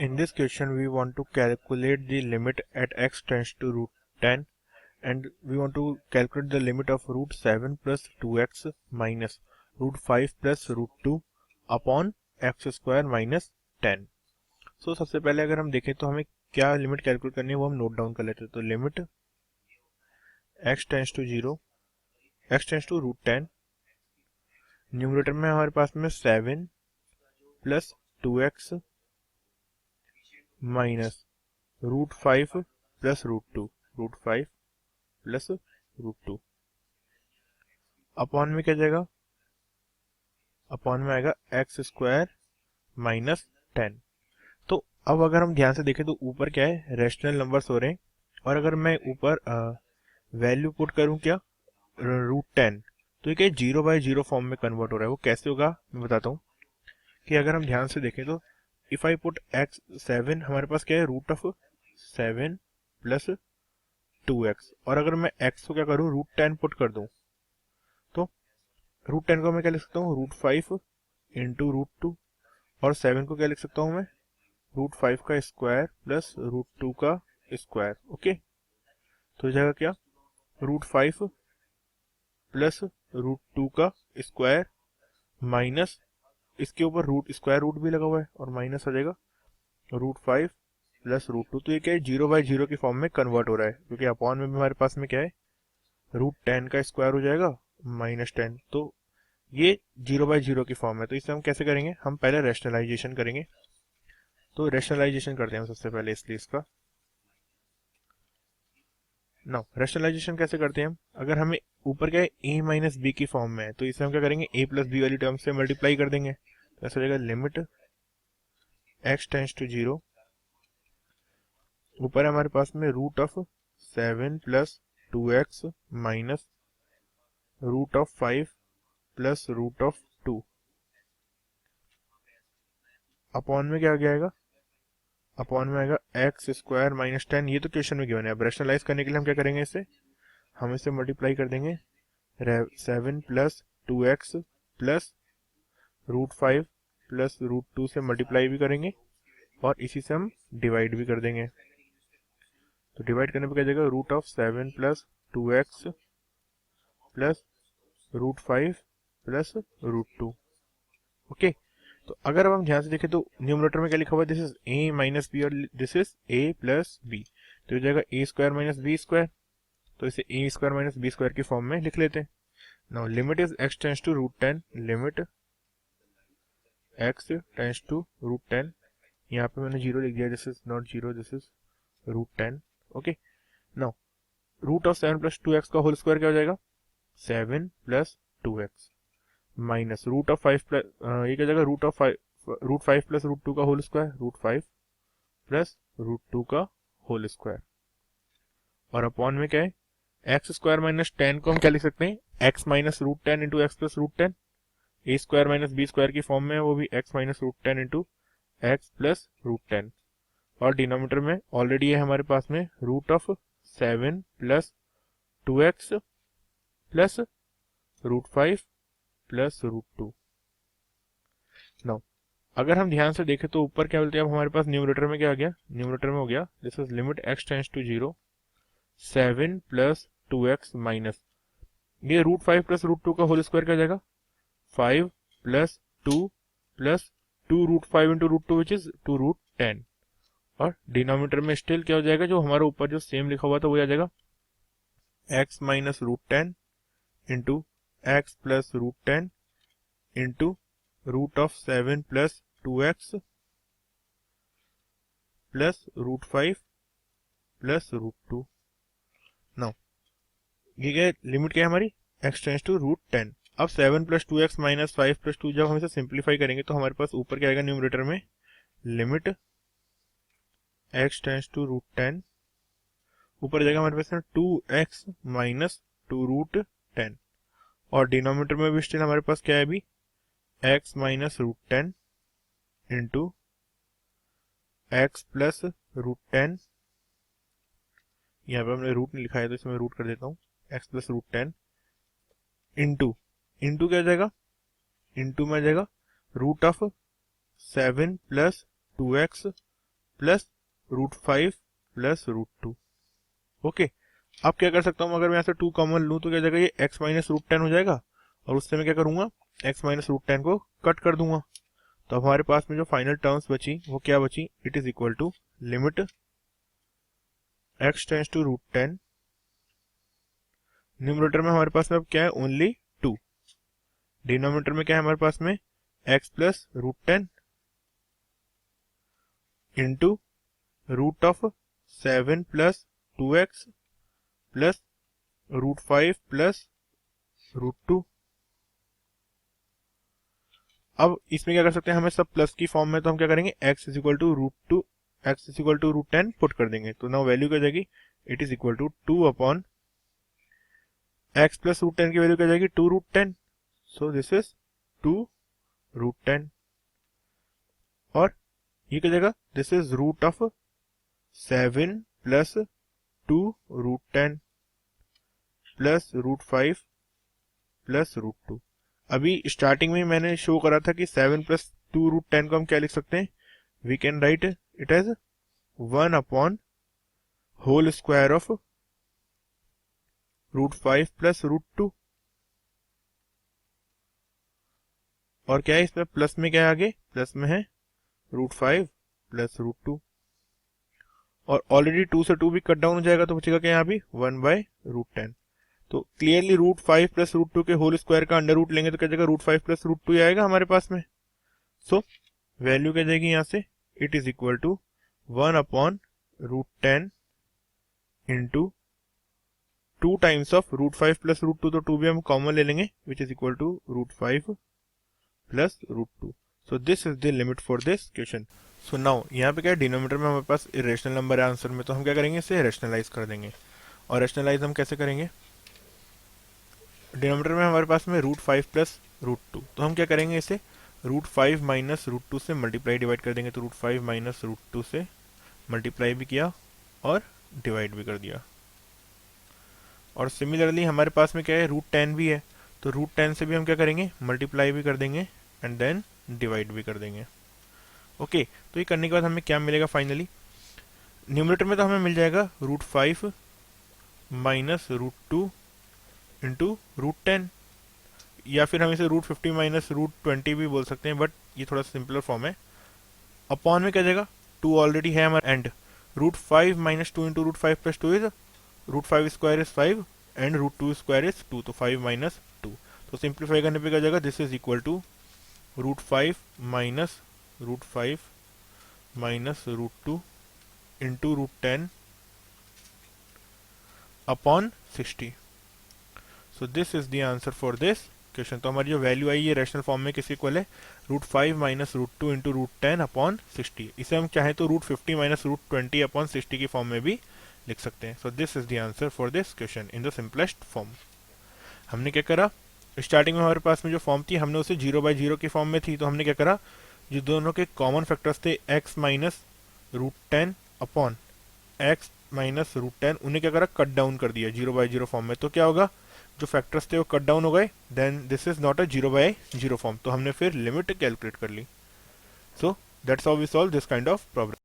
In this question, we want to calculate the limit at x tends to root 10 and we want to calculate the limit of root 7 plus 2x minus root 5 plus root 2 upon x square minus 10। सो सबसे पहले अगर हम देखें तो हमें क्या limit calculate करनी है वो हम नोट डाउन कर लेते हैं। तो limit x tends to 0, x tends to root 10, numerator में हमारे पास में 7 plus 2x minus root 5 plus root 2, root 5 plus root 2 upon में क्या जाएगा, अपॉन में आएगा एक्स स्क्वायर माइनस 10। तो अब अगर हम ध्यान से देखें तो ऊपर क्या है, रेशनल नंबर्स हो रहे हैं और अगर मैं ऊपर वैल्यू पुट करूं क्या, रूट 10, तो ये क्या 0/0 फॉर्म में कन्वर्ट हो रहा है। वो कैसे होगा मैं बताता हूँ कि अगर हम ध्यान से देखें तो इफ आई पुट एक्स 7, हमारे पास क्या है रूट ऑफ 7 प्लस 2x, और अगर मैं x को क्या करूं रूट 10 पुट कर दूं तो रूट 10 को मैं क्या लिख सकता हूँ रूट 5 इंटू रूट 2, और 7 को क्या लिख सकता हूँ मैं रूट 5 का स्क्वायर प्लस रूट 2 का स्क्वायर। ओके, तो हो जाएगा क्या रूट 5 प्लस रूट 2 का स्क्वायर माइनस इसके ऊपर रूट स्क्वायर रूट भी लगा हुआ है और माइनस आ जाएगा रूट 5 प्लस रूट 2। तो ये क्या है 0/0 की फॉर्म में कन्वर्ट हो रहा है क्योंकि अपॉन में भी हमारे पास में क्या है रूट 10 का स्क्वायर हो जाएगा माइनस 10। तो ये 0/0 की फॉर्म है। तो इसे हम कैसे करेंगे, हम पहले रैशनलाइजेशन करेंगे। तो रैशनलाइजेशन करते हैं हम सबसे पहले, इसलिए इसका नाउ रैशनलाइजेशन कैसे करते हैं हम, अगर हमें ऊपर क्या है a माइनस बी की फॉर्म में है तो इसे हम क्या करेंगे a प्लस बी वाली टर्म से मल्टीप्लाई कर देंगे। तो ऐसा हो जाएगा लिमिट x टेंस टू 0, ऊपर हमारे पास में root of 7 plus 2x minus root of 5 plus root of 2 upon में क्या आ गया आएगा, अपॉन में आएगा एक्स स्क्वायर माइनस 10। ये तो क्वेश्चन में गिवन है। अब रैशनलाइज करने के लिए हम क्या करेंगे, इसे हम इसे मल्टीप्लाई कर देंगे 7 plus 2x plus root 5 plus root 2 से मल्टीप्लाई भी करेंगे और इसी से हम डिवाइड भी कर देंगे। तो डिवाइड करने पे क्या जाएगा root of 7 plus 2x plus root 5 plus root 2। Okay, तो अगर अब हम ध्यान से देखें तो न्यूमरेटर में क्या लिखा हुआ है, this is a minus b और this is a plus b. तो हो जाएगा a square minus B square. तो इसे a square minus B square की फॉर्म में लिख लेते हैं। Now limit is x tends to root 10, limit x tends to root 10, यहाँ पे मैंने 0 लिख दिया, this is not 0, this is root 10। Okay, now root of 7 plus 2x का होल स्क्वायर क्या हो जाएगा 7 plus 2x minus root of 5 plus ये क्या जाएगा रूट ऑफ 5 प्लस रूट 2 का whole square, root 5 plus root 2 का होल स्क्वायर, और अपॉन में क्या है एक्स स्क्वायर माइनस 10 को हम क्या लिख सकते हैं x minus root 10 into x plus root 10। A square minus B square की फॉर्म में है, वो भी x minus root 10 into x plus root 10, और डिनोमिनेटर में ऑलरेडी है हमारे पास में root of 7 plus 2x plus root 5 plus root 2। Now अगर हम ध्यान से देखें तो ऊपर क्या बोलते हैं, अब हमारे पास न्यूमरेटर में क्या आ गया, न्यूमरेटर में हो गया this is limit x tends to 0 7 plus 2x minus ये रूट 5 प्लस रूट 2 का होल स्क्वायर क्या जाएगा 5 plus 2 plus 2 root 5 into root 2 which is 2 root 10, और डिनोमिनेटर में स्टिल क्या हो जाएगा जो हमारे ऊपर जो सेम लिखा हुआ था वो आ जाएगा x minus root 10 into x plus root 10 into root of 7 plus 2x plus root 5 plus root 2। Now ये क्या लिमिट क्या है हमारी x टेंस टू रूट 10। अब 7 प्लस 2x माइनस 5 प्लस 2 जब हम इसे सिंप्लीफाई करेंगे तो हमारे पास ऊपर क्या आएगा न्यूमरेटर में limit x tends to root 10, ऊपर जाएगा हमारे पास 2x माइनस 2 रूट 10, और डिनोमिनेटर में भी स्टिल हमारे पास क्या है अभी x minus root 10 into x plus root 10, यहाँ पे हमने रूट नहीं लिखा है तो इसमें रूट कर देता हूँ x plus root 10 into into क्या जाएगा, इंटू में जाएगा root of 7 plus 2x plus √5 plus √2। Okay, अब क्या कर सकता हूँ, अगर मैं यहाँ से 2 कॉमन लूँ तो क्या हो जाएगा, ये x माइनस √10 हो जाएगा, और उससे मैं क्या करूँगा, x माइनस √10 को कट कर दूंगा। तो अब हमारे पास में जो फाइनल टर्म्स बची वो क्या बची, it is equal to limit x tends to √10, numerator में हमारे पास में अब क्या है, ओनली 2, डिनोमिनेटर में क्या है हमारे पास में, x plus √10 into root of 7 plus 2x plus √5 plus √2। अब इसमें क्या कर सकते हैं, हमें सब प्लस की फॉर्म में, तो हम क्या करेंगे, x is equal to √2, x is equal to √10 put कर देंगे, तो नाउ वैल्यू क्या हो जाएगी, it is equal to 2 upon x plus √10 की वैल्यू क्या हो जाएगी, 2 √10, सो दिस इज 2 √10, और ये क्या हो जाएगा, this is root of 7 plus 2 √10 plus √5 plus √2। अभी स्टार्टिंग में मैंने शो करा था कि 7 प्लस 2 √10 को हम क्या लिख सकते हैं, we can write it as 1 upon whole square of √5 plus √2, और क्या है इसमें प्लस में, क्या है आगे प्लस में है √5 प्लस √2, और ऑलरेडी 2 से 2 भी कट डाउन हो जाएगा, तो बचेगा क्या यहाँ भी 1/√10। तो क्लियरली √5 प्लस √2 के होल स्क्वायर का अंडर रूट लेंगे तो क्या जाएगा, √5 प्लस √2 ही आएगा हमारे पास में। सो वैल्यू क्या जाएगी यहाँ से, it is equal to 1 upon √10 into 2 times of √5 plus √2, तो 2 भी हम कॉमन ले लेंगे, which is equal to √5 plus √2। So this is the limit for this question. So now यहाँ पे क्या है, डिनोमिनेटर में हमारे पास इरेशनल नंबर है आंसर में, तो हम क्या करेंगे, इसे रैशनलाइज कर देंगे। और रैशनलाइज हम कैसे करेंगे, डिनोमिनेटर में हमारे पास में √5 प्लस √2, तो हम क्या करेंगे, इसे √5 माइनस √2 से मल्टीप्लाई डिवाइड कर देंगे, तो √5 माइनस √2 से मल्टीप्लाई भी किया और डिवाइड भी कर दिया। और सिमिलरली हमारे पास में क्या है, √10 भी है, तो √10 से भी हम क्या करेंगे, मल्टीप्लाई भी कर देंगे एंड देन डिवाइड भी कर देंगे। ओके, तो ये करने के बाद हमें क्या मिलेगा फाइनली, न्यूमरेटर में तो हमें मिल जाएगा √5 माइनस √2 इंटू √10, या फिर हम इसे √50 माइनस √20 भी बोल सकते हैं, बट ये थोड़ा सिंपलर फॉर्म है। अपॉन में क्या जाएगा, 2 ऑलरेडी है हमारा, and √5 minus 2 into √5 plus 2 is √5 square is 5 and √2 square is 2, तो 5 माइनस 2, तो सिंप्लीफाई करने पे क्या जाएगा, this is equal to √5 minus √5 minus √2 into √10 upon 60। So this is the answer for this question. तो हमारी जो वैल्यू आई ये रैशनल फॉर्म में किस इक्वल है, √5 माइनस √2 इंटू √10 अपॉन 60। इसे हम चाहें तो √50 माइनस √20 अपॉन 60 की फॉर्म में भी लिख सकते हैं। सो this is the answer for this question in the simplest form. हमने क्या करा, स्टार्टिंग में हमारे पास में जो फॉर्म थी हमने उसे 0/0 की फॉर्म में थी, तो हमने क्या करा, जो दोनों के कॉमन फैक्टर्स थे x minus √10 upon x minus √10, उन्हें क्या करा, कट डाउन कर दिया 0/0 फॉर्म में। तो क्या होगा, जो फैक्टर्स थे वो कट डाउन हो गए, then this is not a 0/0 form, तो हमने फिर लिमिट कैलकुलेट कर ली। So that's how we solve this kind of problem.